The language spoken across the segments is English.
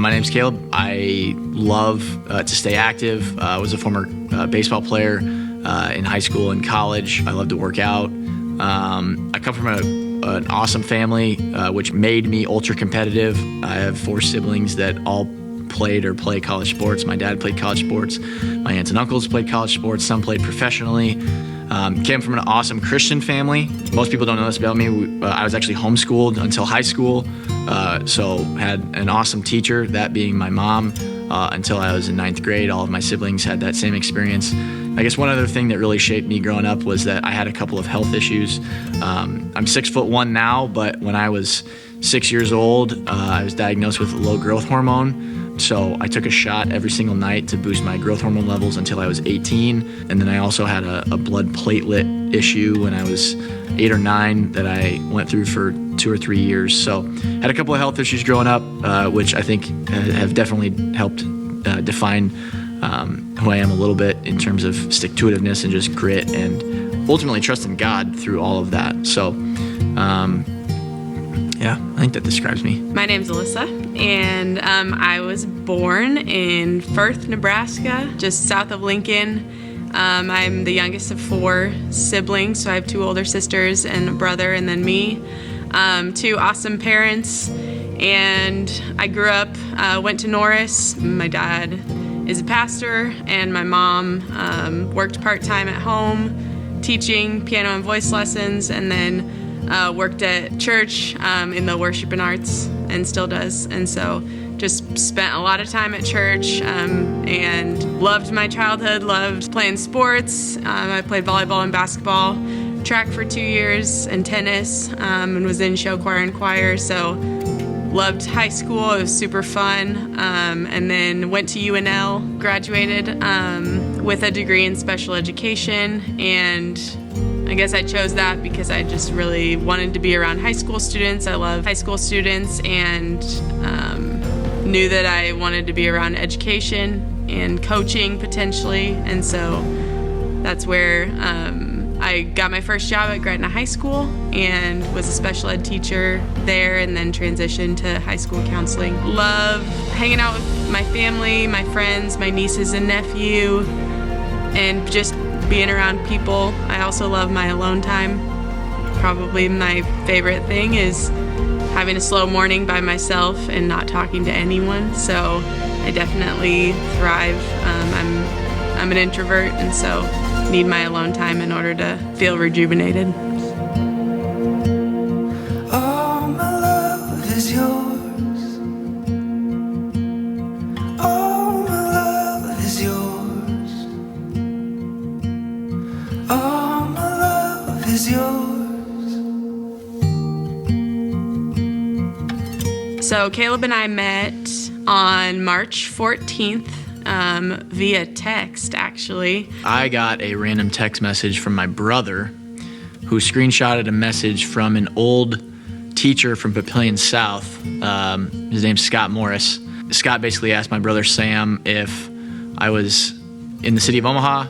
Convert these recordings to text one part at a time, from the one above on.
My name's Caleb. I love to stay active. I was a former baseball player in high school and college. I love to work out. I come from an awesome family, which made me ultra competitive. I have 4 siblings that all played or play college sports. My dad played college sports. My aunts and uncles played college sports. Some played professionally. Came from an awesome Christian family. Most people don't know this about me. I was actually homeschooled until high school. So had an awesome teacher, that being my mom, until I was in 9th grade. All of my siblings had that same experience. I guess one other thing that really shaped me growing up was that I had a couple of health issues. I'm 6'1" now, but when I was 6 years old, I was diagnosed with low growth hormone. So I took a shot every single night to boost my growth hormone levels until I was 18. And then I also had a blood platelet issue when I was 8 or 9 that I went through for 2 or 3 years. So had a couple of health issues growing up, which I think have definitely helped define who I am a little bit in terms of stick-to-itiveness and just grit and ultimately trusting God through all of that. So yeah, I think that describes me. My name's Alyssa, and I was born in Firth, Nebraska, just south of Lincoln. I'm the youngest of 4 siblings, so I have 2 older sisters and a brother, and then me. 2 awesome parents, and I grew up, went to Norris. My dad is a pastor, and my mom worked part-time at home, teaching piano and voice lessons, and then worked at church in the worship and arts, and still does. And so just spent a lot of time at church and loved my childhood, loved playing sports. I played volleyball and basketball, track for 2 years, and tennis, and was in show choir and choir. So loved high school. It was super fun. And then went to UNL, graduated with a degree in special education, and I guess I chose that because I just really wanted to be around high school students. I love high school students, and knew that I wanted to be around education and coaching potentially. And so that's where I got my first job at Gretna High School and was a special ed teacher there, and then transitioned to high school counseling. Love hanging out with my family, my friends, my nieces and nephew, and just being around people. I also love my alone time. Probably my favorite thing is having a slow morning by myself and not talking to anyone. So I definitely thrive. I'm an introvert, and so need my alone time in order to feel rejuvenated. All my love is yours. All my love is yours. All my love is yours. So Caleb and I met on March 14th via text, actually. I got a random text message from my brother who screenshotted a message from an old teacher from Papillion South. His name's Scott Morris. Scott basically asked my brother Sam if I was in the city of Omaha,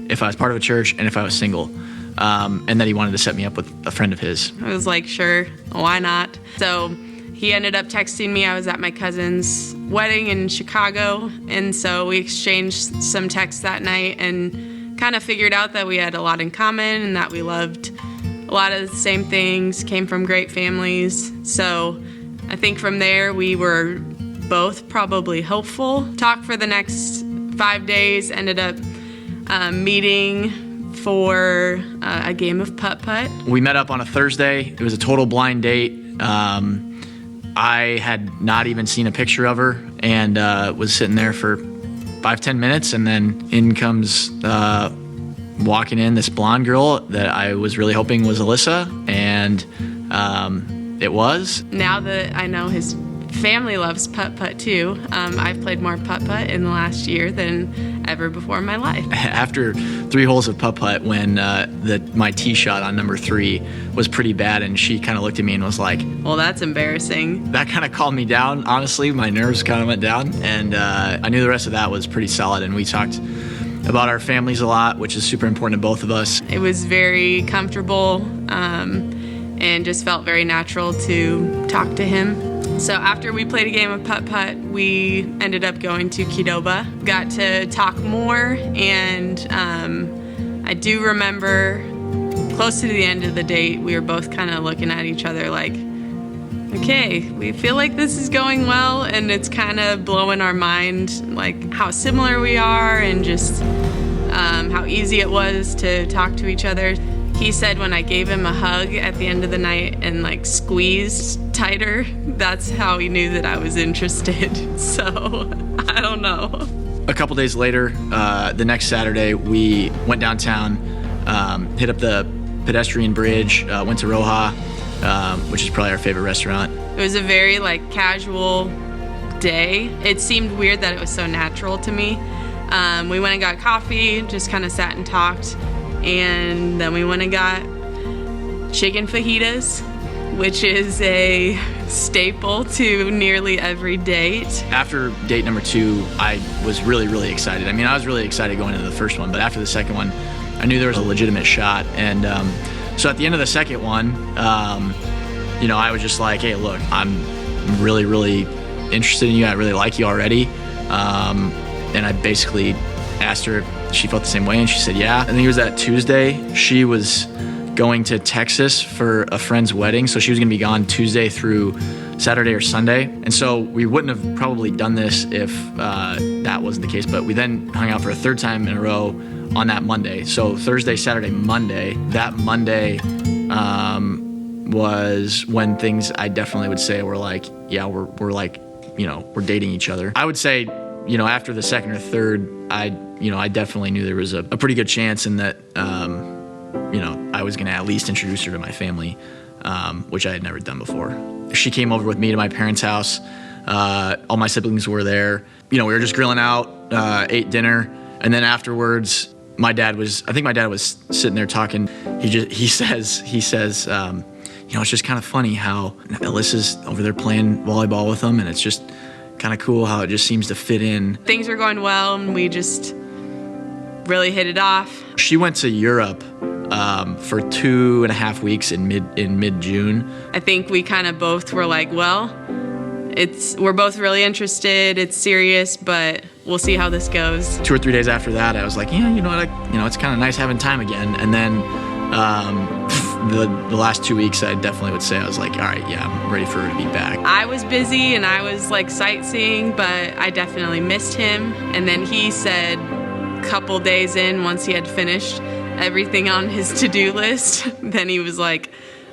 if I was part of a church, and if I was single. And that he wanted to set me up with a friend of his. I was like, sure, why not? So he ended up texting me. I was at my cousin's wedding in Chicago, and so we exchanged some texts that night and kind of figured out that we had a lot in common and that we loved a lot of the same things, came from great families. So I think from there we were both probably hopeful. Talked for the next 5 days, ended up meeting for a game of putt-putt. We met up on a Thursday. It was a total blind date. I had not even seen a picture of her, and was sitting there for 5-10 minutes, and then in comes walking in this blonde girl that I was really hoping was Alyssa, and it was. Now that I know his family loves putt-putt too, I've played more putt-putt in the last year than ever before in my life. After 3 holes of putt-putt, when my tee shot on number 3 was pretty bad, and she kind of looked at me and was like, well, that's embarrassing. That kind of calmed me down, honestly. My nerves kind of went down, and I knew the rest of that was pretty solid, and we talked about our families a lot, which is super important to both of us. It was very comfortable and just felt very natural to talk to him. So after we played a game of putt-putt, we ended up going to Qdoba. Got to talk more, and I do remember close to the end of the date, we were both kind of looking at each other like, okay, we feel like this is going well, and it's kind of blowing our mind, like how similar we are and just how easy it was to talk to each other. He said when I gave him a hug at the end of the night and like squeezed tighter, that's how he knew that I was interested. So I don't know. A couple days later, the next Saturday, we went downtown, hit up the pedestrian bridge, went to Roja, which is probably our favorite restaurant. It was a very like casual day. It seemed weird that it was so natural to me. We went and got coffee, just kind of sat and talked. And then we went and got chicken fajitas, which is a staple to nearly every date. After date number 2, I was really, really excited. I mean, I was really excited going into the first one, but after the second one, I knew there was a legitimate shot. And so at the end of the second one, I was just like, hey, look, I'm really, really interested in you. I really like you already. And I basically asked her if she felt the same way, and she said, yeah. I think it was that Tuesday. She was going to Texas for a friend's wedding, so she was gonna be gone Tuesday through Saturday or Sunday. And so we wouldn't have probably done this if that wasn't the case, but we then hung out for a third time in a row on that Monday. So Thursday, Saturday, Monday. That Monday was when things I definitely would say were like, yeah, we're like, we're dating each other. I would say, after the second or third, I definitely knew there was a pretty good chance and that, I was going to at least introduce her to my family, which I had never done before. She came over with me to my parents' house. All my siblings were there. We were just grilling out, ate dinner. And then afterwards, I think my dad was sitting there talking. He says, it's just kind of funny how Alyssa's over there playing volleyball with them, and it's just kind of cool how it just seems to fit in. Things were going well, and we just really hit it off. She went to Europe for 2.5 weeks in mid-June. I think we kind of both were like, well, we're both really interested. It's serious, but we'll see how this goes. 2 or 3 days after that, I was like, yeah, it's kind of nice having time again. And then the last 2 weeks, I definitely would say I was like, all right, yeah, I'm ready for her to be back. I was busy and I was like sightseeing, but I definitely missed him. And then he said a couple days in, once he had finished everything on his to-do list, then he was like,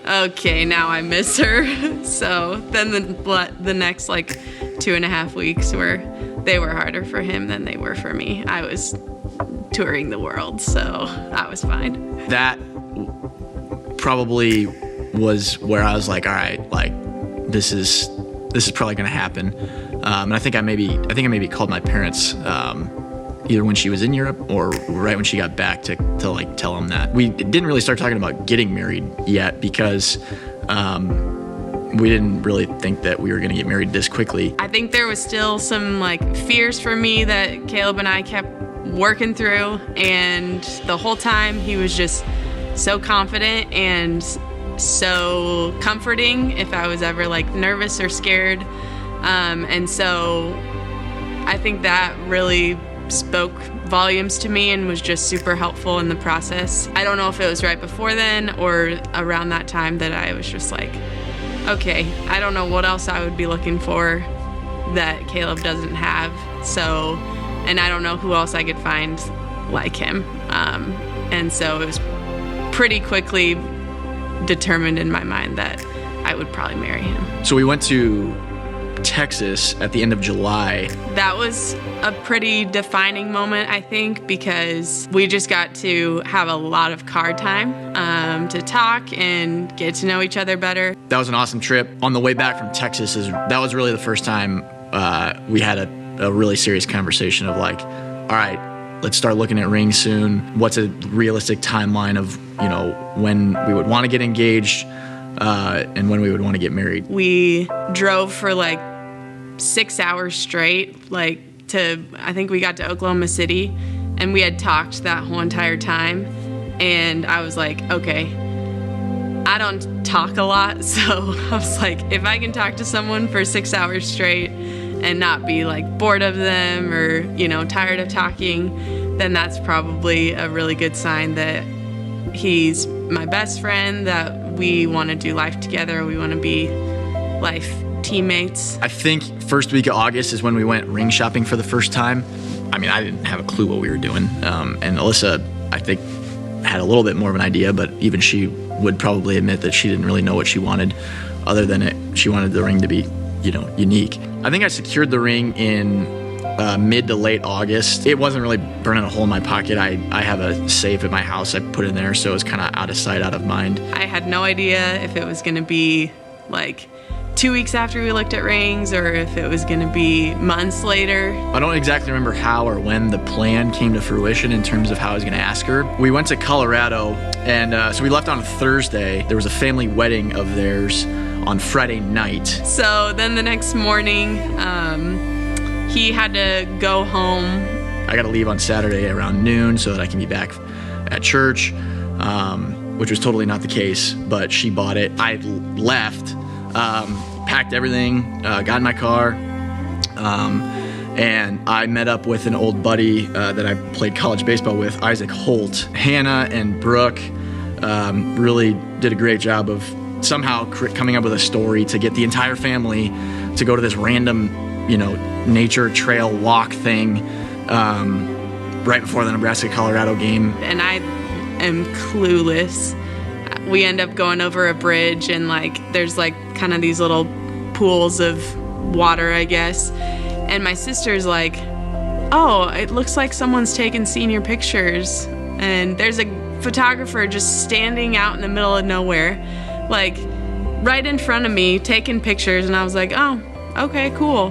okay, now I miss her. So then the next like 2.5 weeks they were harder for him than they were for me. I was touring the world, so I was fine. That probably was where I was like, all right, like this is probably gonna happen. And I think I maybe called my parents either when she was in Europe or right when she got back to like tell them that. We didn't really start talking about getting married yet because we didn't really think that we were gonna get married this quickly. I think there was still some like fears for me that Caleb and I kept working through, and the whole time he was just so confident and so comforting if I was ever like nervous or scared. And so I think that really spoke volumes to me and was just super helpful in the process. I don't know if it was right before then or around that time that I was just like, okay, I don't know what else I would be looking for that Caleb doesn't have. So, and I don't know who else I could find like him. And so it was pretty quickly determined in my mind that I would probably marry him. So we went to Texas at the end of July. That was a pretty defining moment, I think, because we just got to have a lot of car time to talk and get to know each other better. That was an awesome trip. On the way back from Texas, that was really the first time we had a really serious conversation of like, all right, let's start looking at rings soon. What's a realistic timeline of, when we would want to get engaged and when we would want to get married? We drove for like 6 hours straight, I think we got to Oklahoma City, and we had talked that whole entire time. And I was like, okay, I don't talk a lot. So I was like, if I can talk to someone for 6 hours straight and not be like bored of them or, tired of talking, then that's probably a really good sign that he's my best friend, that we want to do life together. We want to be life teammates. I think first week of August is when we went ring shopping for the first time. I mean, I didn't have a clue what we were doing. And Alyssa, I think, had a little bit more of an idea, but even she would probably admit that she didn't really know what she wanted, other than she wanted the ring to be, unique. I think I secured the ring in mid to late August. It wasn't really burning a hole in my pocket. I have a safe at my house I put in there, so it was kind of out of sight, out of mind. I had no idea if it was going to be like 2 weeks after we looked at rings or if it was going to be months later. I don't exactly remember how or when the plan came to fruition in terms of how I was going to ask her. We went to Colorado, and so we left on a Thursday. There was a family wedding of theirs on Friday night. So then the next morning, he had to go home. I got to leave on Saturday around noon so that I can be back at church, which was totally not the case, but she bought it. I left, packed everything, got in my car, and I met up with an old buddy that I played college baseball with, Isaac Holt. Hannah and Brooke really did a great job of somehow coming up with a story to get the entire family to go to this random, nature trail walk thing right before the Nebraska-Colorado game. And I am clueless. We end up going over a bridge, and there's kind of these little pools of water, I guess. And my sister's like, oh, it looks like someone's taking senior pictures. And there's a photographer just standing out in the middle of nowhere, right in front of me, taking pictures. And I was like, oh, okay, cool.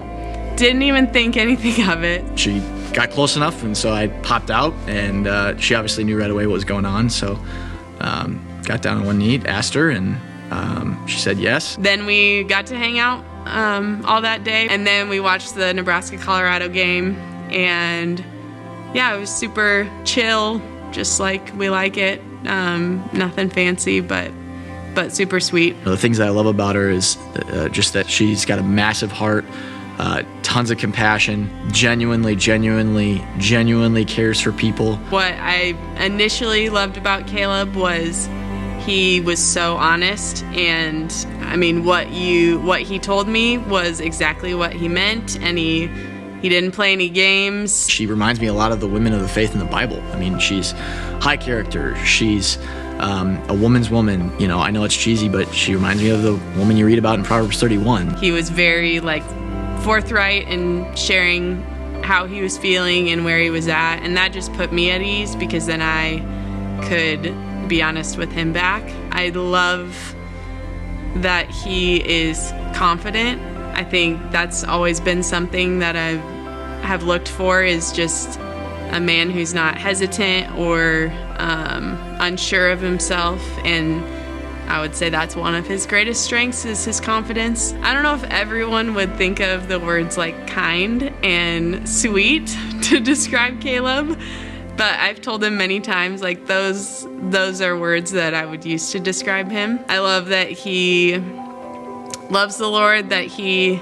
Didn't even think anything of it. She got close enough, and so I popped out, and she obviously knew right away what was going on. So got down on one knee, asked her, and she said yes. Then we got to hang out all that day, and then we watched the Nebraska-Colorado game, and yeah, it was super chill, just like we like it. Nothing fancy, but super sweet. The things that I love about her is just that she's got a massive heart, tons of compassion, genuinely cares for people. What I initially loved about Caleb was he was so honest, and I mean, what he told me was exactly what he meant, and he didn't play any games. She reminds me a lot of the women of the faith in the Bible. I mean, she's high character. She's a woman's woman. I know it's cheesy, but she reminds me of the woman you read about in Proverbs 31. He was very forthright in sharing how he was feeling and where he was at, and that just put me at ease, because then I could be honest with him back. I love that he is confident. I think that's always been something that I have looked for, is just a man who's not hesitant or unsure of himself, and I would say that's one of his greatest strengths, is his confidence. I don't know if everyone would think of the words kind and sweet to describe Caleb, but I've told him many times, those are words that I would use to describe him. I love that he loves the Lord, that he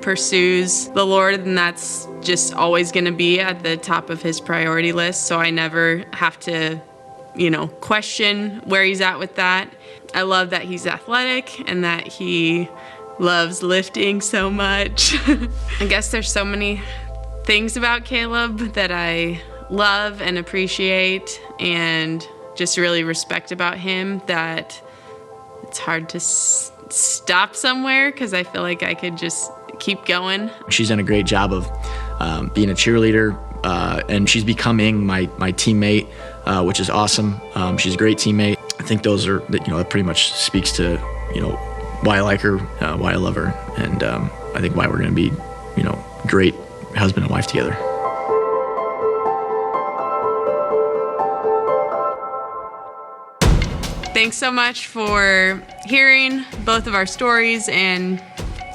pursues the Lord, and that's just always going to be at the top of his priority list, so I never have to, question where he's at with that. I love that he's athletic and that he loves lifting so much. I guess there's so many things about Caleb that I love and appreciate and just really respect about him, that it's hard to stop somewhere, because I feel like I could just keep going. She's done a great job of being a cheerleader, and she's becoming my teammate, which is awesome. She's a great teammate. I think those are, that pretty much speaks to, why I like her, why I love her, and I think why we're going to be, great husband and wife together. Thanks so much for hearing both of our stories and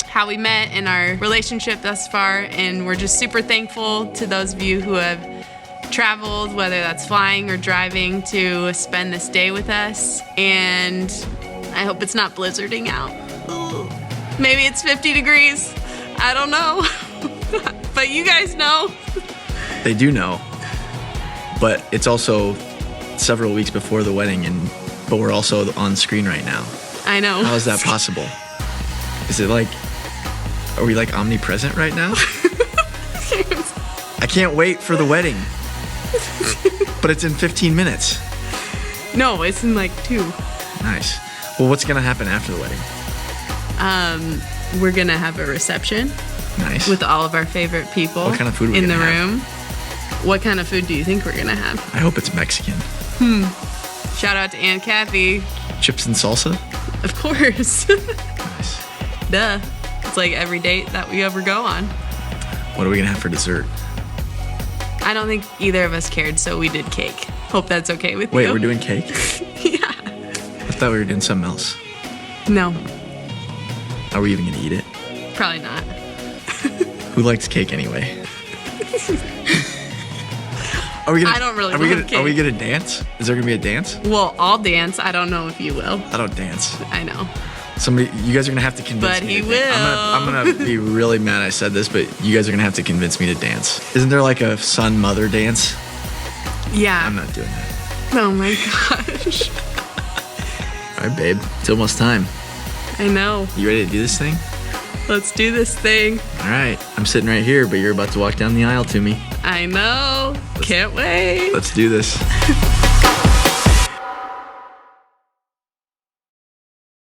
how we met and our relationship thus far. And we're just super thankful to those of you who have traveled, whether that's flying or driving, to spend this day with us. And I hope it's not blizzarding out. Ooh. Maybe it's 50 degrees. I don't know. But you guys know. They do know. But it's also several weeks before the wedding, but we're also on screen right now. I know. How is that possible? Is it like, are we like omnipresent right now? I can't wait for the wedding. But it's in 15 minutes. No, it's in like 2. Nice. Well, what's going to happen after the wedding? We're going to have a reception. Nice. With all of our favorite people. What kind of food are we in the gonna room? What kind of food do you think we're going to have? I hope it's Mexican. Shout out to Aunt Kathy. Chips and salsa? Of course. Nice. Duh. It's like every date that we ever go on. What are we going to have for dessert? I don't think either of us cared, so we did cake. Hope that's okay with you. Wait, we're doing cake? Yeah. I thought we were doing something else. No, Are we even going to eat it? probably not. Who likes cake anyway? Are we gonna, I don't really are we love gonna, cake. Are we going to dance? Is there going to be a dance? Well, I'll dance. I don't know if you will. I don't dance. I know. You guys are going to have to convince But me. he to dance. I'm going to be really mad I said this, but you guys are going to have to convince me to dance. Isn't there like a son-mother dance? Yeah. I'm not doing that. Oh my gosh. All right, babe. It's almost time. I know. You ready to do this thing? Let's do this thing. All right. I'm sitting right here, but you're about to walk down the aisle to me. I know. Can't wait. Let's do this.